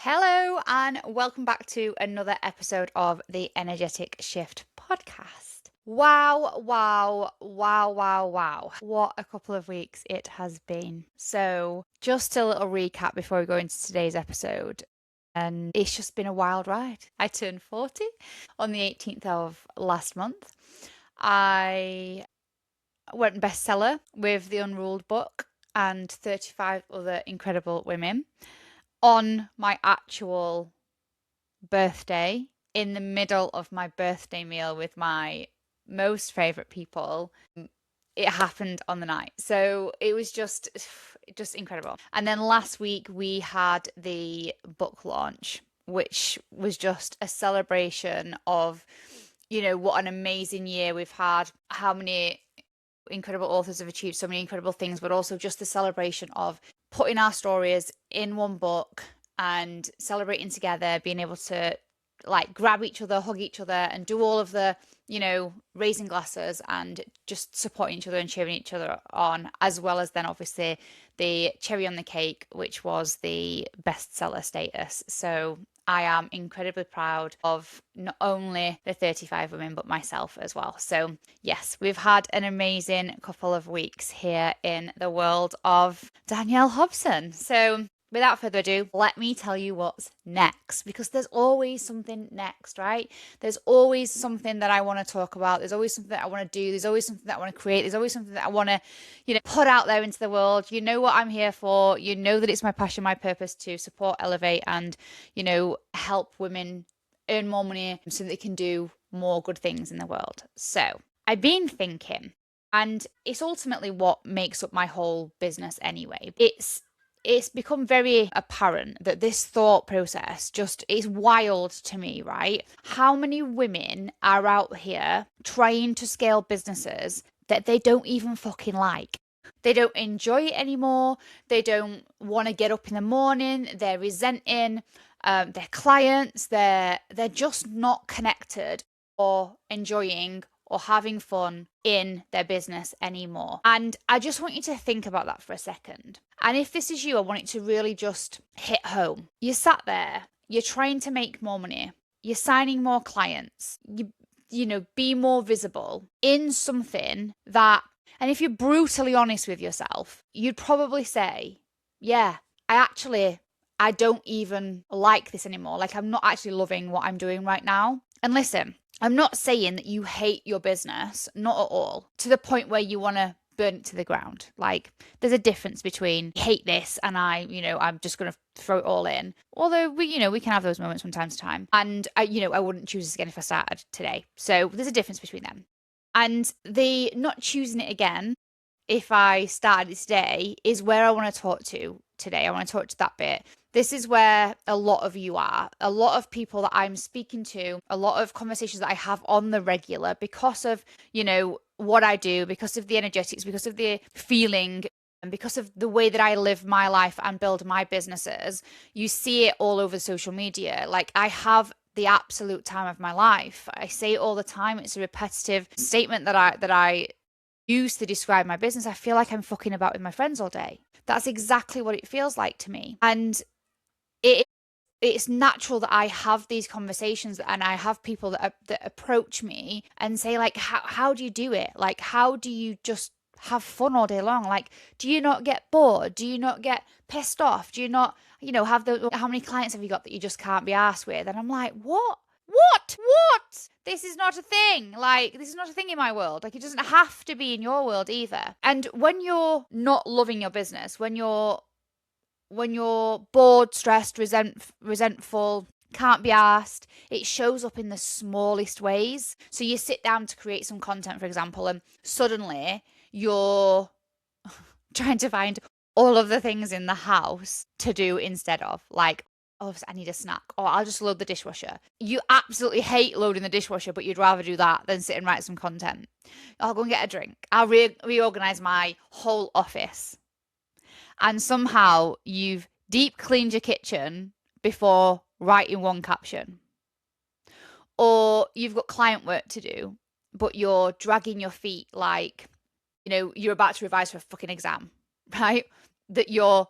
Hello, and welcome back to another episode of the Energetic Shift podcast. Wow, wow, wow, wow, wow. What a couple of weeks it has been. So, just a little recap before we go into today's episode. And it's just been a wild ride. I turned 40 on the 18th of last month. I went bestseller with The Unruled book and 35 other incredible women on my actual birthday, in the middle of my birthday meal with my most favorite people. It happened on the night. So it was just incredible. And then last week we had the book launch, which was just a celebration of, what an amazing year we've had, how many incredible authors have achieved so many incredible things, but also just the celebration of putting our stories in one book and celebrating together, being able to like grab each other, hug each other, and do all of the, raising glasses and just supporting each other and cheering each other on, as well as then obviously the cherry on the cake, which was the bestseller status. So I am incredibly proud of not only the 35 women, but myself as well. So, yes, we've had an amazing couple of weeks here in the world of Danielle Hobson. So, without further ado, let me tell you what's next, because there's always something next, right? There's always something that I want to talk about. There's always something that I want to do. There's always something that I want to create. There's always something that I want to, put out there into the world. You know what I'm here for. You know that it's my passion, my purpose to support, elevate, and, help women earn more money so they can do more good things in the world. So I've been thinking, and it's ultimately what makes up my whole business anyway. It's become very apparent that this thought process just is wild to me, right? How many women are out here trying to scale businesses that they don't even fucking like? They don't enjoy it anymore. They don't want to get up in the morning. They're resenting their clients. They're just not connected or enjoying or having fun in their business anymore. And I just want you to think about that for a second. And if this is you, I want it to really just hit home. You sat there, you're trying to make more money, you're signing more clients, be more visible in something that, and if you're brutally honest with yourself, you'd probably say, yeah, I don't even like this anymore. Like, I'm not actually loving what I'm doing right now. And listen, I'm not saying that you hate your business, not at all, to the point where you want to burn it to the ground. Like, there's a difference between hate this and I'm just going to throw it all in. Although we can have those moments from time to time. And I wouldn't choose this again if I started today. So there's a difference between them. And the not choosing it again, if I started today, is where I want to talk to today. I want to talk to that bit. This is where a lot of you are. A lot of people that I'm speaking to, a lot of conversations that I have on the regular because of, what I do, because of the energetics, because of the feeling, and because of the way that I live my life and build my businesses. You see it all over social media. Like, I have the absolute time of my life. I say it all the time. It's a repetitive statement that I use to describe my business. I feel like I'm fucking about with my friends all day. That's exactly what it feels like to me. And it's natural that I have these conversations and I have people that approach me and say, like, how do you do it? Like, how do you just have fun all day long? Like, do you not get bored? Do you not get pissed off? Do you not, have how many clients have you got that you just can't be arsed with? And I'm like, what? This is not a thing. Like, this is not a thing in my world. Like, it doesn't have to be in your world either. And when you're not loving your business, when you're bored, stressed, resentful, can't be asked, it shows up in the smallest ways. So you sit down to create some content, for example, and suddenly you're trying to find all of the things in the house to do instead of, like, oh, I need a snack, or I'll just load the dishwasher. You absolutely hate loading the dishwasher, but you'd rather do that than sit and write some content. I'll go and get a drink. I'll reorganize my whole office. And somehow you've deep cleaned your kitchen before writing one caption. Or you've got client work to do, but you're dragging your feet like, you're about to revise for a fucking exam, right? That you're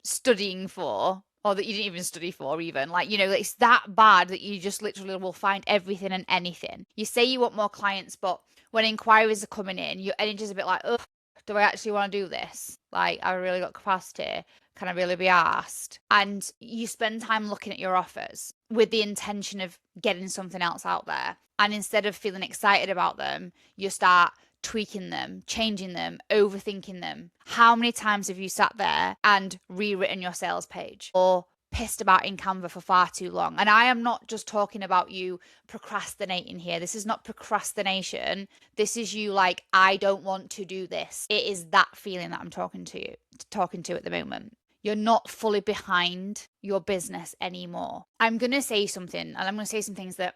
studying for or that you didn't even study for even. Like, it's that bad that you just literally will find everything and anything. You say you want more clients, but when inquiries are coming in, your energy's a bit like, ugh, do I actually want to do this? Like, I really got capacity. Can I really be asked? And you spend time looking at your offers with the intention of getting something else out there. And instead of feeling excited about them, you start tweaking them, changing them, overthinking them. How many times have you sat there and rewritten your sales page or pissed about in Canva for far too long? And I am not just talking about you procrastinating here. This is not procrastination. This is you like, I don't want to do this. It is that feeling that I'm talking to at the moment. You're not fully behind your business anymore. I'm going to say something, and I'm going to say some things that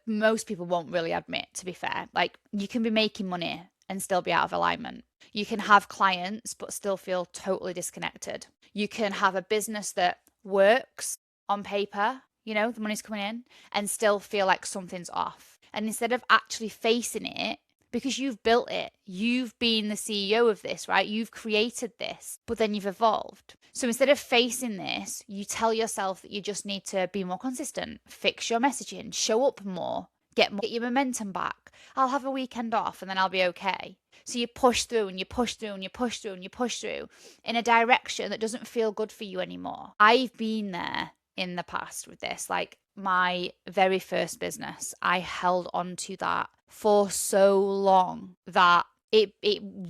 most people won't really admit, to be fair. Like, you can be making money and still be out of alignment. You can have clients but still feel totally disconnected. You can have a business that works on paper, the money's coming in, and still feel like something's off. And instead of actually facing it, because you've built it, you've been the CEO of this, right? You've created this, but then you've evolved. So instead of facing this, you tell yourself that you just need to be more consistent, fix your messaging, show up more, get your momentum back. I'll have a weekend off and then I'll be okay. So you push through and you push through and you push through and you push through in a direction that doesn't feel good for you anymore. I've been there in the past with this. Like, my very first business, I held on to that for so long that it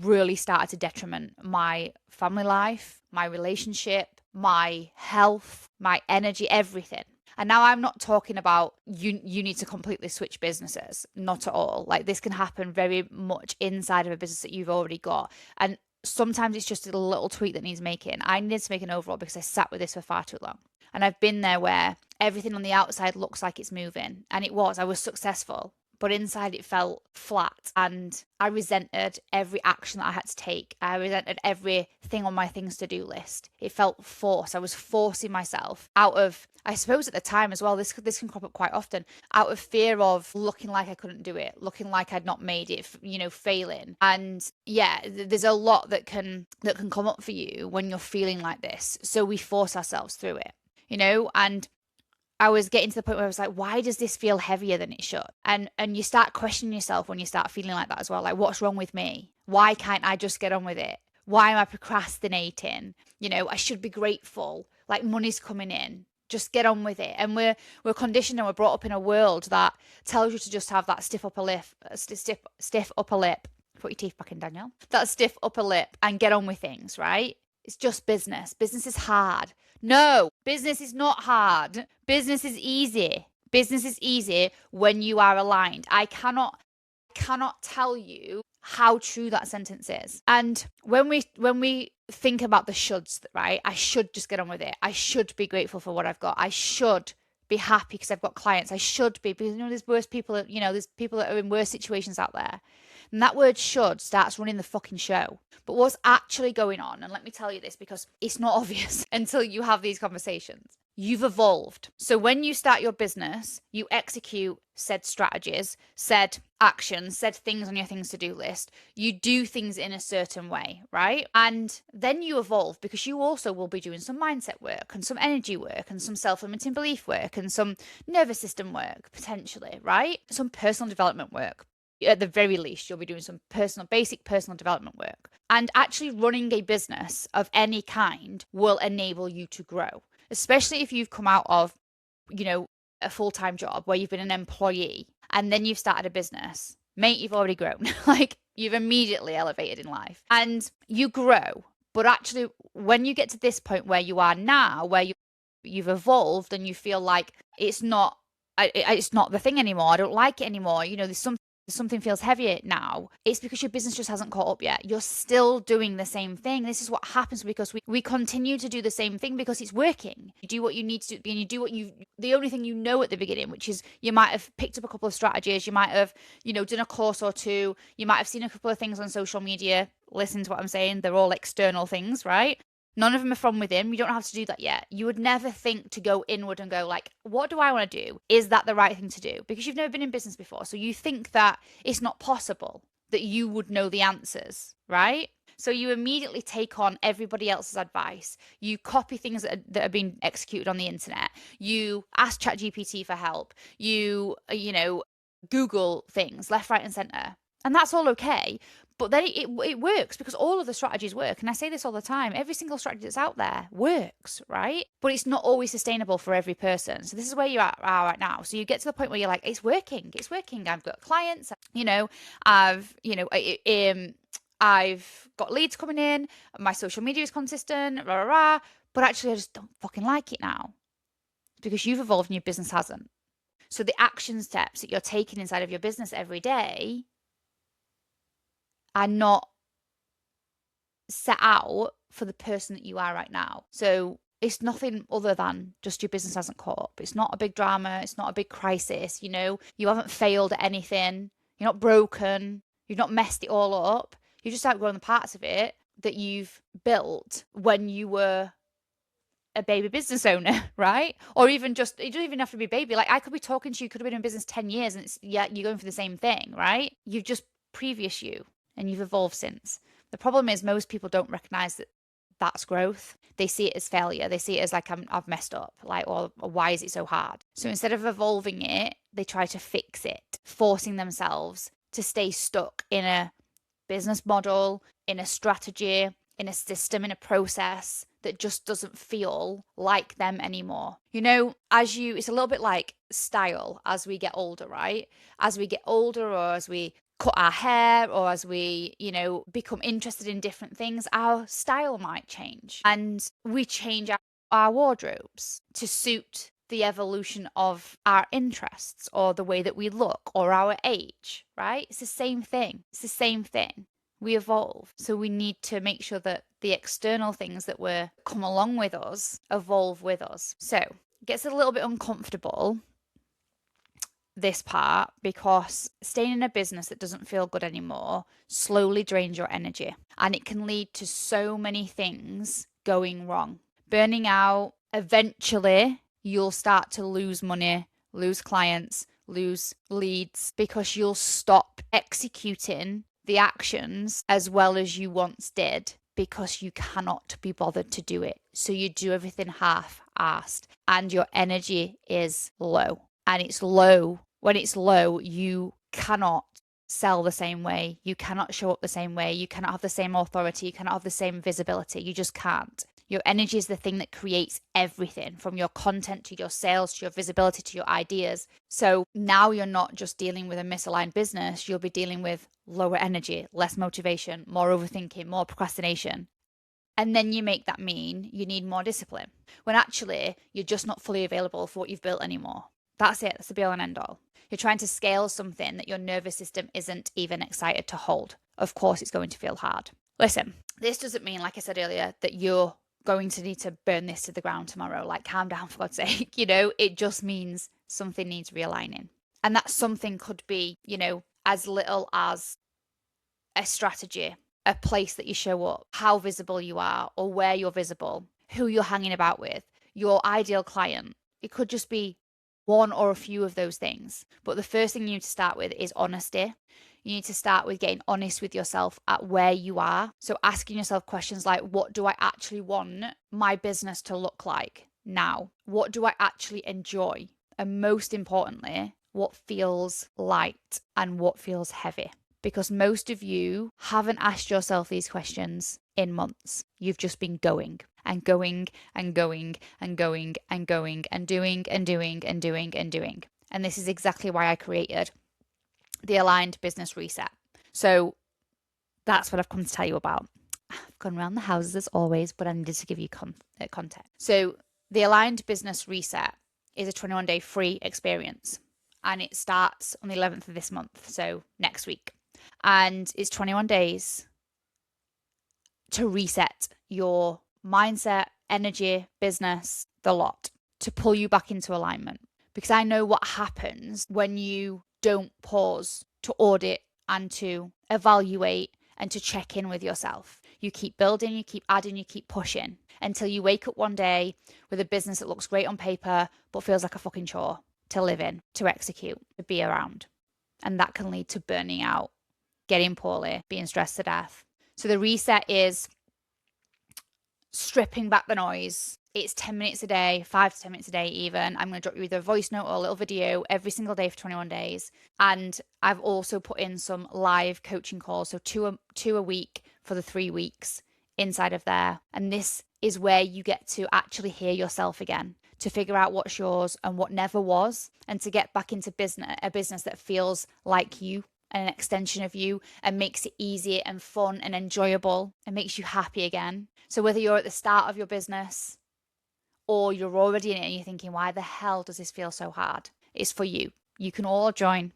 really started to detriment my family life, my relationship, my health, my energy, everything. And now I'm not talking about you need to completely switch businesses. Not at all. Like, this can happen very much inside of a business that you've already got. And sometimes it's just a little tweak that needs making. I needed to make an overall because I sat with this for far too long. And I've been there where everything on the outside looks like it's moving. And it was. I was successful. But inside it felt flat, and I resented every action that I had to take. I resented everything on my things to do list. It felt forced. I was forcing myself out of, I suppose at the time as well, this can crop up quite often, out of fear of looking like I couldn't do it, looking like I'd not made it, failing. And yeah, there's a lot that can come up for you when you're feeling like this. So we force ourselves through it, and I was getting to the point where I was like, why does this feel heavier than it should? And you start questioning yourself when you start feeling like that as well. Like, what's wrong with me? Why can't I just get on with it? Why am I procrastinating? I should be grateful. Like, money's coming in. Just get on with it. And we're conditioned and we're brought up in a world that tells you to just have that stiff upper lip. Put your teeth back in, Danielle. That stiff upper lip and get on with things, right? It's just business. Business is hard. No, business is not hard. Business is easy. Business is easy when you are aligned. I cannot tell you how true that sentence is. And when we think about the shoulds, right? I should just get on with it. I should be grateful for what I've got. I should be happy because I've got clients. I should be, because there's worse people, there's people that are in worse situations out there. And that word should starts running the fucking show. But what's actually going on, and let me tell you this because it's not obvious until you have these conversations. You've evolved. So when you start your business, you execute said strategies, said actions, said things on your things to do list. You do things in a certain way, right? And then you evolve because you also will be doing some mindset work and some energy work and some self-limiting belief work and some nervous system work, potentially, right? Some personal development work. At the very least, you'll be doing some basic personal development work. And actually running a business of any kind will enable you to grow, especially if you've come out of, a full-time job where you've been an employee and then you've started a business. Mate, you've already grown. Like, you've immediately elevated in life and you grow. But actually, when you get to this point where you are now, where you've evolved and you feel like it's not the thing anymore, I don't like it anymore, there's something feels heavier now, it's because your business just hasn't caught up yet. You're still doing the same thing. This is what happens because we continue to do the same thing because it's working. You do what you need to do, and you do the only thing at the beginning, which is you might have picked up a couple of strategies, you might have, done a course or two, you might have seen a couple of things on social media. Listen to what I'm saying. They're all external things, right? None of them are from within. You don't have to do that yet. You would never think to go inward and go like, what do I want to do? Is that the right thing to do? Because you've never been in business before. So you think that it's not possible that you would know the answers, right? So you immediately take on everybody else's advice. You copy things that are being executed on the internet. You ask ChatGPT for help. You know, Google things left, right, and center. And that's all okay. But then it works because all of the strategies work. And I say this all the time. Every single strategy that's out there works, right? But it's not always sustainable for every person. So this is where you are right now. So you get to the point where you're like, it's working. It's working. I've got clients, I've got leads coming in. My social media is consistent, rah, rah, rah. But actually, I just don't fucking like it now. It's because you've evolved and your business hasn't. So the action steps that you're taking inside of your business every day are not set out for the person that you are right now. So it's nothing other than just your business hasn't caught up. It's not a big drama. It's not a big crisis. You know, you haven't failed at anything. You're not broken. You've not messed it all up. You just outgrown the parts of it that you've built when you were a baby business owner, right? Or even just, it doesn't even have to be baby. Like I could be talking to you, could have been in business 10 years and you're going for the same thing, right? You've just previous you and you've evolved since. The problem is most people don't recognize that that's growth. They see it as failure. They see it as like, I've messed up, like, or why is it so hard? So instead of evolving it, they try to fix it, forcing themselves to stay stuck in a business model, in a strategy, in a system, in a process that just doesn't feel like them anymore. You know, it's a little bit like style as we get older, right? As we get older, or as we cut our hair, or as we, become interested in different things, our style might change. And we change our wardrobes to suit the evolution of our interests or the way that we look or our age, right? It's the same thing. It's the same thing. We evolve. So we need to make sure that the external things that come along with us evolve with us. So it gets a little bit uncomfortable, this part, because staying in a business that doesn't feel good anymore slowly drains your energy. And it can lead to so many things going wrong. Burning out, eventually you'll start to lose money, lose clients, lose leads, because you'll stop executing the actions as well as you once did because you cannot be bothered to do it. So you do everything half-assed and your energy is low. And it's low. When it's low, you cannot sell the same way. You cannot show up the same way. You cannot have the same authority. You cannot have the same visibility. You just can't. Your energy is the thing that creates everything, from your content to your sales, to your visibility, to your ideas. So now you're not just dealing with a misaligned business, you'll be dealing with lower energy, less motivation, more overthinking, more procrastination. And then you make that mean you need more discipline, when actually you're just not fully available for what you've built anymore. That's it. That's the be all and end all. You're trying to scale something that your nervous system isn't even excited to hold. Of course, it's going to feel hard. Listen, this doesn't mean, like I said earlier, that you're going to need to burn this to the ground tomorrow. Like, calm down, for God's sake. It just means something needs realigning. And that something could be, as little as a strategy, a place that you show up, how visible you are, or where you're visible, who you're hanging about with, your ideal client. It could just be one or a few of those things. But the first thing you need to start with is honesty. You need to start with getting honest with yourself at where you are. So asking yourself questions like, what do I actually want my business to look like now? What do I actually enjoy? And most importantly, what feels light and what feels heavy? Because most of you haven't asked yourself these questions in months. You've just been going and going and going and going and going and doing and doing and doing and doing. And this is exactly why I created the Aligned Business Reset. So that's what I've come to tell you about. I've gone around the houses as always, but I needed to give you context. So the Aligned Business Reset is a 21-day free experience. And it starts on the 11th of this month, so next week. And it's 21 days to reset your mindset, energy, business, the lot, to pull you back into alignment. Because I know what happens when you don't pause to audit and to evaluate and to check in with yourself. You keep building, you keep adding, you keep pushing until you wake up one day with a business that looks great on paper but feels like a fucking chore to live in, to execute, to be around. And that can lead to burning out, getting poorly, being stressed to death, So the reset is stripping back the noise. It's 10 minutes a day, 5 to 10 minutes a day even. I'm going to drop you either a voice note or a little video every single day for 21 days. And I've also put in some live coaching calls, so two a week for the 3 weeks inside of there. And this is where you get to actually hear yourself again, to figure out what's yours and what never was, and to get back into a business that feels like you, an extension of you, and makes it easy and fun and enjoyable and makes you happy again. So whether you're at the start of your business or you're already in it and you're thinking, why the hell does this feel so hard? It's for you. You can all join.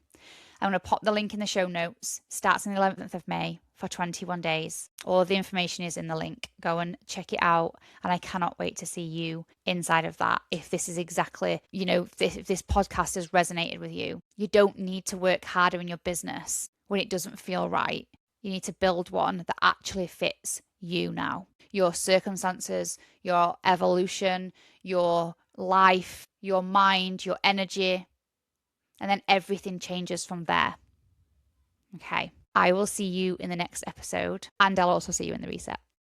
I'm going to pop the link in the show notes. Starts on the 11th of May for 21 days. All the information is in the link. Go and check it out. And I cannot wait to see you inside of that. If this is exactly, if this podcast has resonated with you, you don't need to work harder in your business when it doesn't feel right. You need to build one that actually fits you now. Your circumstances, your evolution, your life, your mind, your energy, and then everything changes from there. Okay. I will see you in the next episode, and I'll also see you in the reset.